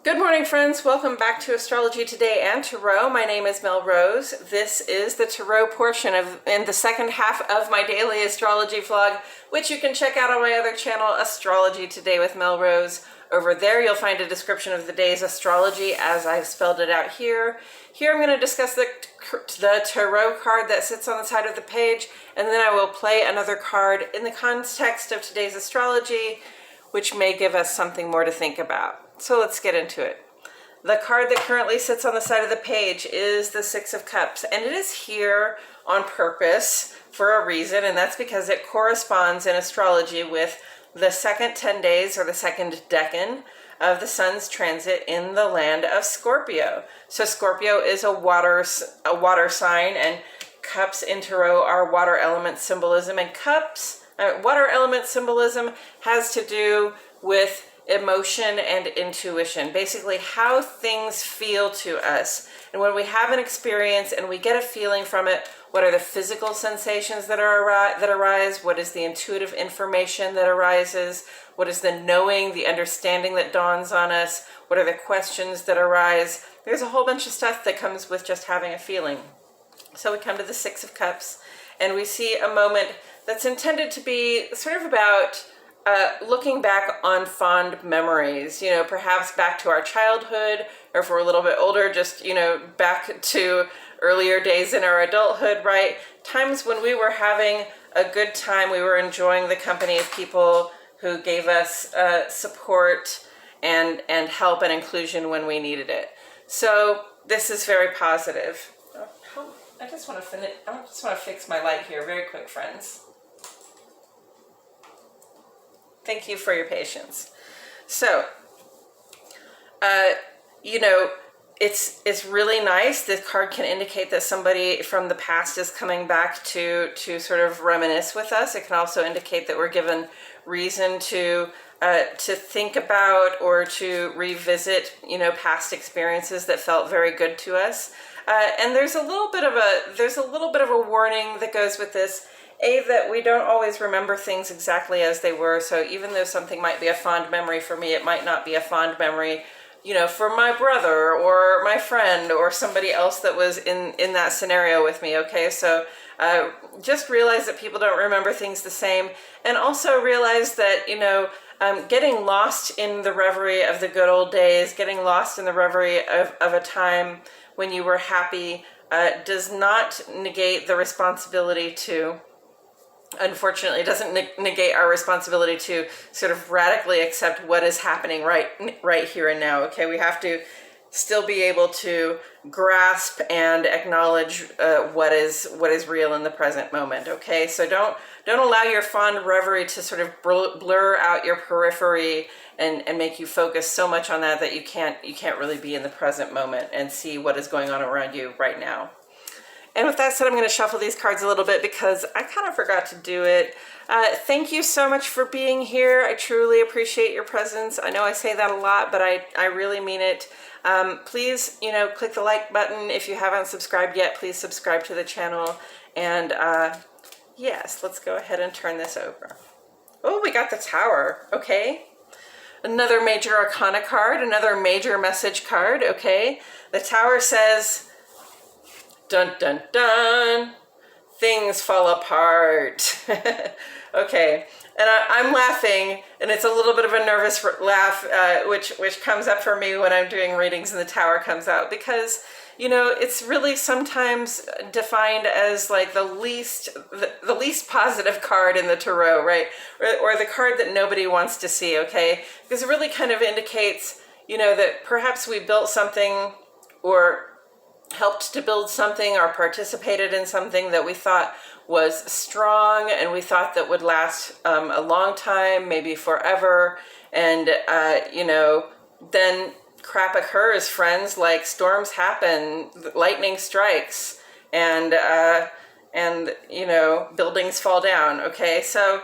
Good morning, friends. Welcome back to Astrology Today and Tarot. My name is Mel Rose. This is the Tarot portion in the second half of my daily astrology vlog, which you can check out on my other channel, Astrology Today with Mel Rose. Over there, you'll find a description of the day's astrology as I've spelled it out here. Here, I'm going to discuss the tarot card that sits on the side of the page, and then I will play another card in the context of today's astrology, which may give us something more to think about. So let's get into it. The card that currently sits on the side of the page is the Six of Cups, and it is here on purpose for a reason, and that's because it corresponds in astrology with the second 10 days or the second decan of the sun's transit in the land of Scorpio. So Scorpio is a water sign, and cups in tarot are water element symbolism, and water element symbolism has to do with emotion and intuition, basically how things feel to us. And when we have an experience and we get a feeling from it, what are the physical sensations that arise? What is the intuitive information that arises? What is the knowing, the understanding that dawns on us? What are the questions that arise? There's a whole bunch of stuff that comes with just having a feeling. So we come to the Six of Cups, and we see a moment that's intended to be sort of about looking back on fond memories, perhaps back to our childhood, or if we're a little bit older, just, back to earlier days in our adulthood, right? Times when we were having a good time, we were enjoying the company of people who gave us support and help and inclusion when we needed it. So this is very positive. I just want to fix my light here very quick, friends. Thank you for your patience. So, it's really nice. This card can indicate that somebody from the past is coming back to sort of reminisce with us. It can also indicate that we're given reason to think about or to revisit, past experiences that felt very good to us. And there's a little bit of a warning that goes with this. That we don't always remember things exactly as they were. So even though something might be a fond memory for me, it might not be a fond memory, for my brother or my friend or somebody else that was in that scenario with me. Okay, so just realize that people don't remember things the same, and also realize that getting lost in the reverie of the good old days, getting lost in the reverie of a time when you were happy, does not negate the responsibility to. Unfortunately, it doesn't negate our responsibility to sort of radically accept what is happening right here and now. Okay, we have to still be able to grasp and acknowledge what is real in the present moment. Okay, so don't allow your fond reverie to sort of blur out your periphery and make you focus so much on that you can't really be in the present moment and see what is going on around you right now. And with that said, I'm going to shuffle these cards a little bit because I kind of forgot to do it. Thank you so much for being here. I truly appreciate your presence. I know I say that a lot, but I really mean it. Please, click the like button. If you haven't subscribed yet, please subscribe to the channel. And yes, let's go ahead and turn this over. Oh, we got the Tower. Okay. Another major arcana card, another major message card. Okay. The Tower says, dun, dun, dun, things fall apart. Okay, and I'm laughing, and it's a little bit of a nervous laugh, which comes up for me when I'm doing readings and the Tower comes out, because, it's really sometimes defined as like the least positive card in the tarot, right? Or the card that nobody wants to see, okay? Because it really kind of indicates, that perhaps we built something or helped to build something or participated in something that we thought was strong and we thought that would last a long time, maybe forever. And, then crap occurs, friends, like storms happen, lightning strikes, and buildings fall down. Okay. So,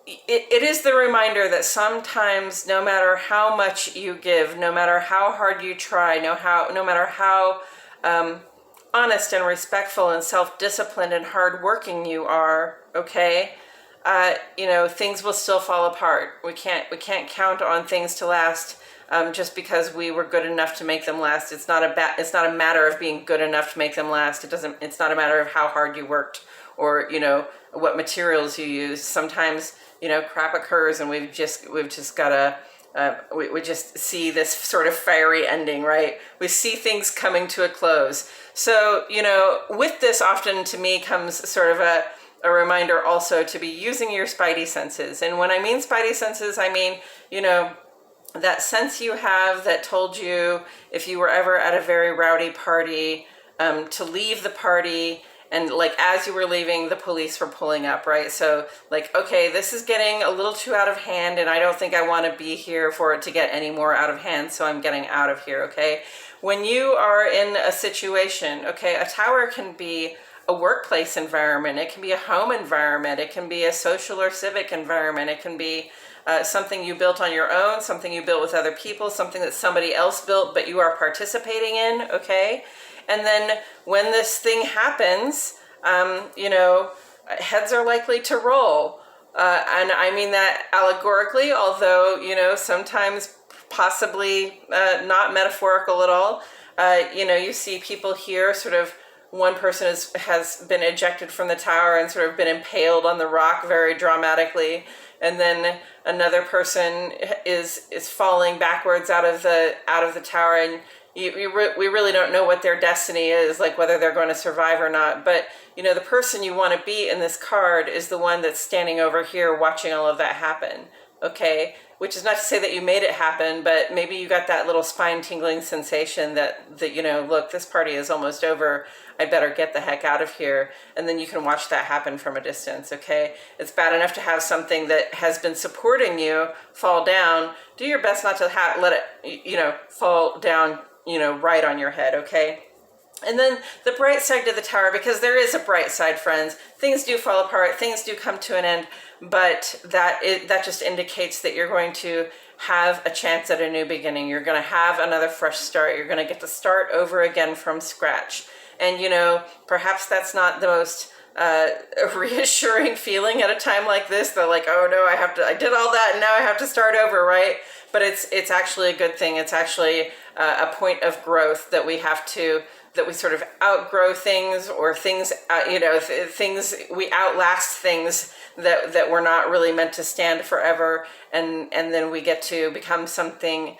it is the reminder that sometimes, no matter how much you give, no matter how hard you try, no matter how honest and respectful and self-disciplined and hardworking you are, okay, things will still fall apart. We can't count on things to last just because we were good enough to make them last. It's not a matter of being good enough to make them last. It's not a matter of how hard you worked or what materials you used. Sometimes crap occurs, and we've just got to. We just see this sort of fiery ending, right? We see things coming to a close. So, with this often to me comes sort of a reminder also to be using your spidey senses. And when I mean spidey senses, I mean, that sense you have that told you if you were ever at a very rowdy party, to leave the party, and like as you were leaving, the police were pulling up, right? So like, okay, this is getting a little too out of hand, and I don't think I want to be here for it to get any more out of hand, so I'm getting out of here, okay? When you are in a situation, okay, a tower can be a workplace environment, it can be a home environment, it can be a social or civic environment, it can be something you built on your own, something you built with other people, something that somebody else built but you are participating in, okay? And then when this thing happens, heads are likely to roll. And I mean that allegorically, although, sometimes possibly not metaphorical at all. You see people here sort of, one person has been ejected from the tower and sort of been impaled on the rock very dramatically. And then another person is falling backwards out of the tower, and we really don't know what their destiny is, like whether they're going to survive or not. But the person you want to be in this card is the one that's standing over here watching all of that happen, okay? Which is not to say that you made it happen, but maybe you got that little spine tingling sensation that look, this party is almost over, I better get the heck out of here. And then you can watch that happen from a distance, okay? It's bad enough to have something that has been supporting you fall down. Do your best not to let it, fall down, right on your head, okay? And then the bright side to the tower, because there is a bright side, friends. Things do fall apart, things do come to an end, but that just indicates that you're going to have a chance at a new beginning. You're going to have another fresh start. You're going to get to start over again from scratch. And, perhaps that's not the most reassuring feeling at a time like this. They're like, oh no, I did all that and now I have to start over, right? But it's actually a good thing. It's actually a point of growth that we sort of outgrow things, or things, things, we outlast things that were not really meant to stand forever. And then we get to become something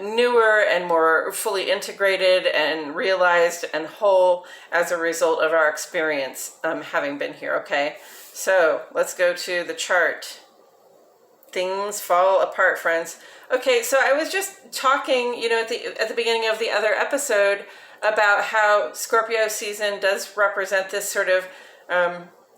newer and more fully integrated and realized and whole as a result of our experience having been here, okay? So let's go to the chart. Things fall apart, friends. Okay, so I was just talking, at the beginning of the other episode about how Scorpio season does represent this sort of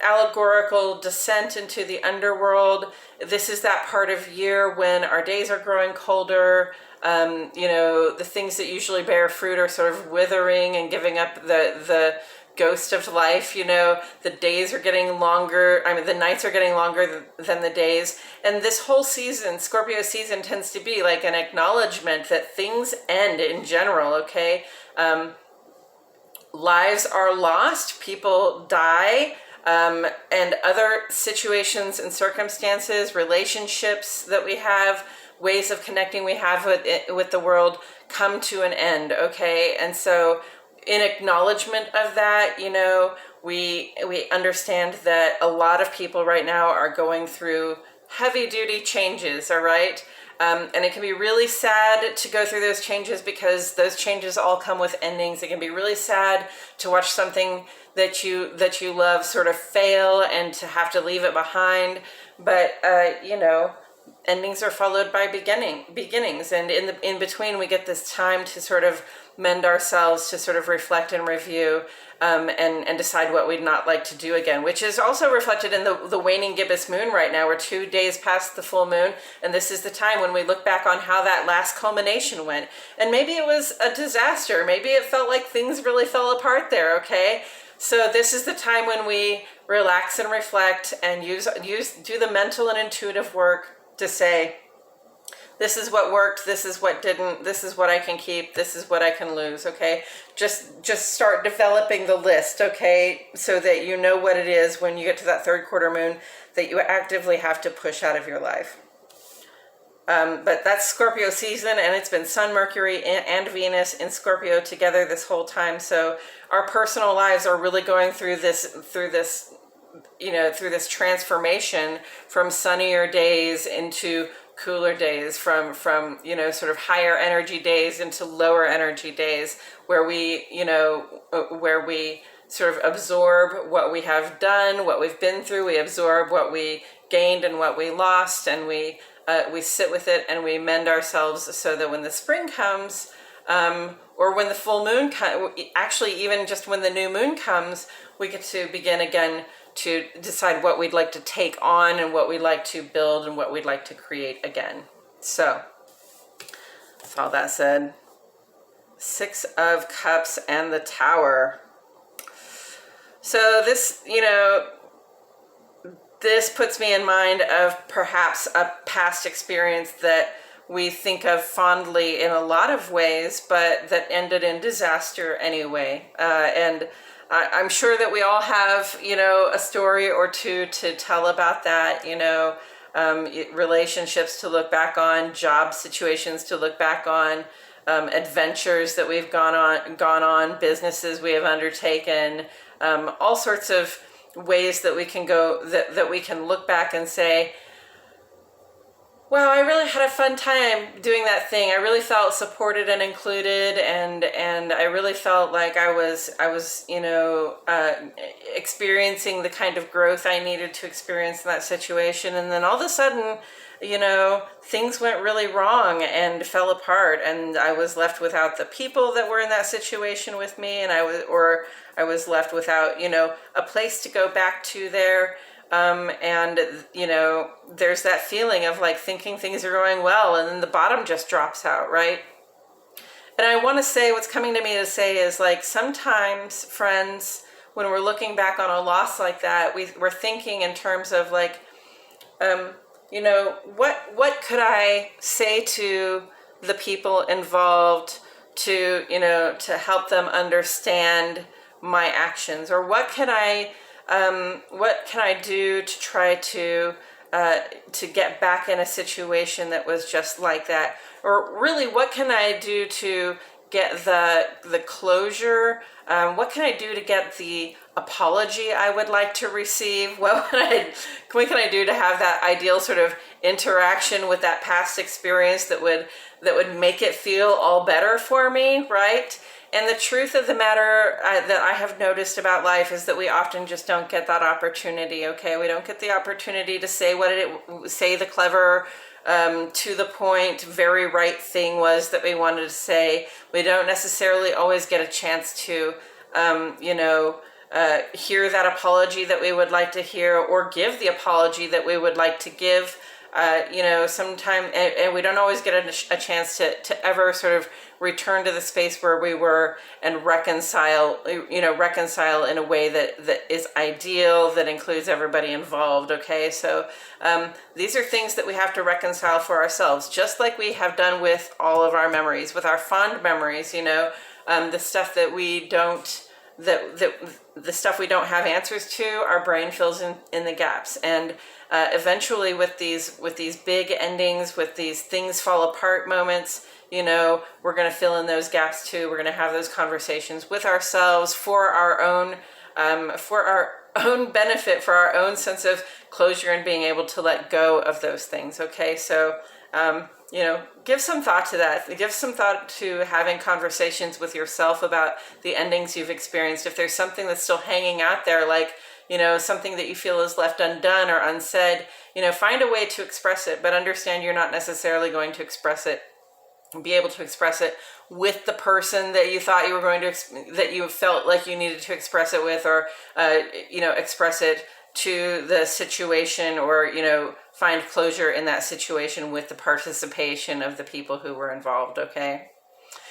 allegorical descent into the underworld. This is that part of year when our days are growing colder. The things that usually bear fruit are sort of withering and giving up the ghost of life. The days are getting longer. The nights are getting longer than the days. And this whole season, Scorpio season, tends to be like an acknowledgement that things end in general, okay? Lives are lost, people die, and other situations and circumstances, relationships that we have, ways of connecting we have with the world come to an end, okay? And so in acknowledgement of that, we understand that a lot of people right now are going through heavy duty changes, all right? And it can be really sad to go through those changes because those changes all come with endings. It can be really sad to watch something that you love sort of fail and to have to leave it behind. But, endings are followed by beginnings. And in between, we get this time to sort of mend ourselves, to sort of reflect and review, and decide what we'd not like to do again, which is also reflected in the waning gibbous moon right now. We're 2 days past the full moon, and this is the time when we look back on how that last culmination went. And maybe it was a disaster. Maybe it felt like things really fell apart there, okay? So this is the time when we relax and reflect and do the mental and intuitive work to say, this is what worked, this is what didn't, this is what I can keep, this is what I can lose, okay? Just start developing the list, okay? So that you know what it is when you get to that third quarter moon. that you actively have to push out of your life. But that's Scorpio season, and it's been Sun, Mercury, and Venus in Scorpio together this whole time. So our personal lives are really going through this transformation from sunnier days into cooler days, from sort of higher energy days into lower energy days, where we sort of absorb what we have done, what we've been through. We absorb what we gained and what we lost, and we sit with it and we mend ourselves, so that when the spring comes, or when the full moon actually even just when the new moon comes, we get to begin again to decide what we'd like to take on and what we'd like to build and what we'd like to create again. So, with all that said, Six of Cups and the Tower. So this, this puts me in mind of perhaps a past experience that we think of fondly in a lot of ways, but that ended in disaster anyway. And I'm sure that we all have, a story or two to tell about that, relationships to look back on, job situations to look back on, adventures that we've gone on, businesses we have undertaken, all sorts of ways that we can go, that we can look back and say, wow, I really had a fun time doing that thing. I really felt supported and included, and I really felt like I was experiencing the kind of growth I needed to experience in that situation. And then all of a sudden, things went really wrong and fell apart, and I was left without the people that were in that situation with me, and I was left without, a place to go back to there. And there's that feeling of like thinking things are going well, and then the bottom just drops out, right? And I want to say, what's coming to me to say is, like, sometimes, friends, when we're looking back on a loss like that, we're thinking in terms of like, what could I say to the people involved to help them understand my actions, or what can I do to try to get back in a situation that was just like that? Or really, what can I do to get the closure? What can I do to get the apology I would like to receive? What can I do to have that ideal sort of interaction with that past experience that would make it feel all better for me, right? And the truth of the matter that I have noticed about life is that we often just don't get that opportunity, okay? We don't get the opportunity to say say the clever, to the point, very right thing was that we wanted to say. We don't necessarily always get a chance to, hear that apology that we would like to hear, or give the apology that we would like to give. Sometimes, and we don't always get a chance to ever sort of return to the space where we were and reconcile in a way that is ideal, that includes everybody involved, okay? So these are things that we have to reconcile for ourselves, just like we have done with all of our memories, with our fond memories, the stuff that we don't, the stuff we don't have answers to, our brain fills in the gaps. And eventually with these big endings, with these things fall apart moments, we're going to fill in those gaps too. We're going to have those conversations with ourselves for our own benefit, for our own sense of closure and being able to let go of those things. Okay. So, give some thought to that. Give some thought to having conversations with yourself about the endings you've experienced. If there's something that's still hanging out there, like, something that you feel is left undone or unsaid, find a way to express it, but understand you're not necessarily going to be able to express it with the person that you thought you were going to, that you felt like you needed to express it with, or, express it to the situation, or, find closure in that situation with the participation of the people who were involved. Okay.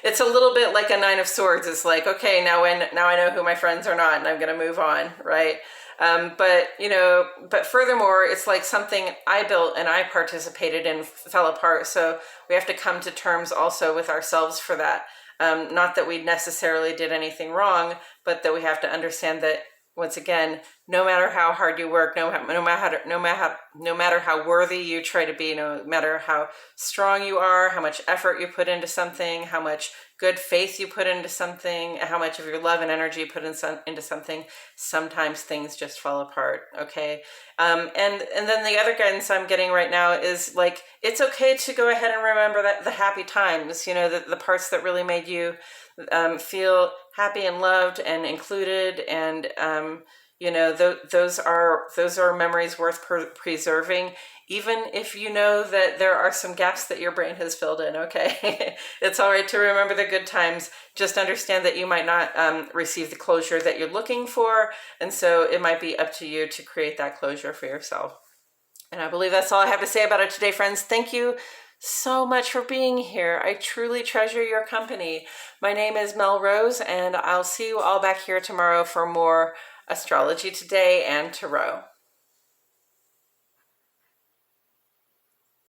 It's a little bit like a Nine of Swords. It's like, okay, now I know who my friends are not, and I'm going to move on. Right. But furthermore, it's like something I built and I participated in fell apart. So we have to come to terms also with ourselves for that. Not that we necessarily did anything wrong, but that we have to understand that once again, no matter how hard you work, no matter how worthy you try to be, no matter how strong you are, how much effort you put into something, how much good faith you put into something, how much of your love and energy you put into something, sometimes things just fall apart. Okay. And then the other guidance I'm getting right now is like, it's okay to go ahead and remember that the happy times, you know, the parts that really made you feel happy and loved and included, and you know, those are memories worth preserving, even if you know that there are some gaps that your brain has filled in. Okay. It's all right to remember the good times. Just understand that you might not receive the closure that you're looking for, and so it might be up to you to create that closure for yourself. And I believe that's all I have to say about it today, friends. Thank you so much for being here. I truly treasure your company. My name is Mel Rose, and I'll see you all back here tomorrow for more Astrology Today and Tarot.